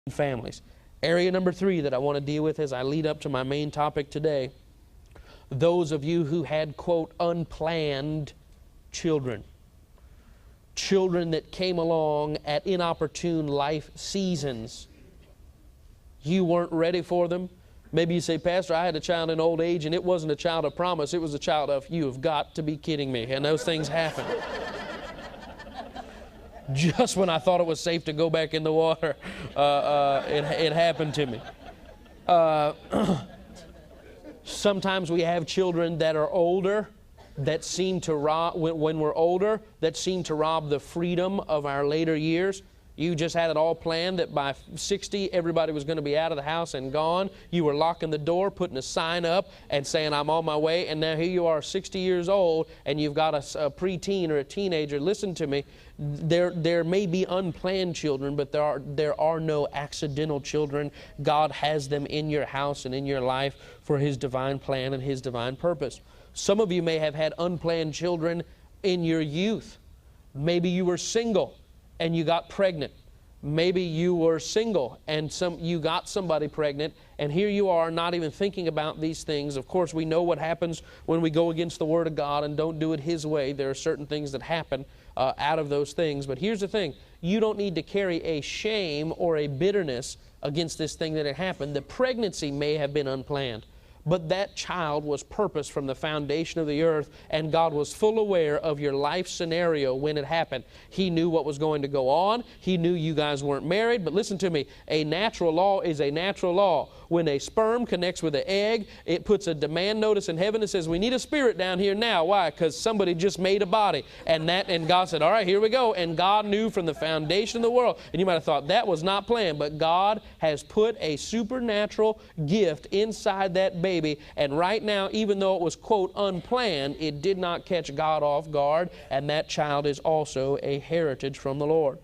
families. Area number 3 that I want to deal with as I lead up to my main topic today, those of you who had, quote, unplanned children. Children that came along at inopportune life seasons. You weren't ready for them. Maybe you say, Pastor, I had a child in old age and it wasn't a child of promise, it was a child of, you have got to be kidding me. And those things happen. Just when I thought it was safe to go back in the water, it happened to me. Sometimes we have children that are older, that seem to rob, when we're older, that seem to rob the freedom of our later years. You just had it all planned that by 60, everybody was going to be out of the house and gone. You were locking the door, putting a sign up and saying, I'm on my way. And now here you are 60 years old and you've got a preteen or a teenager. Listen to me. There may be unplanned children, but there are no accidental children. God has them in your house and in your life for His divine plan and His divine purpose. Some of you may have had unplanned children in your youth. Maybe you were single and you got pregnant. Maybe you were single and you got somebody pregnant, and here you are not even thinking about these things. Of course, we know what happens when we go against the Word of God and don't do it His way. There are certain things that happen out of those things. But here's the thing. You don't need to carry a shame or a bitterness against this thing that had happened. The pregnancy may have been unplanned, but that child was purposed from the foundation of the earth, and God was full aware of your life scenario when it happened. He knew what was going to go on. He knew you guys weren't married. But listen to me, a natural law is a natural law. When a sperm connects with an egg, it puts a demand notice in heaven that says, we need a spirit down here now. Why? Because somebody just made a body. And God said, all right, here we go. And God knew from the foundation of the world. And you might have thought that was not planned, but God has put a supernatural gift inside that baby. And right now, even though it was, quote, unplanned, it did not catch God off guard. And that child is also a heritage from the Lord.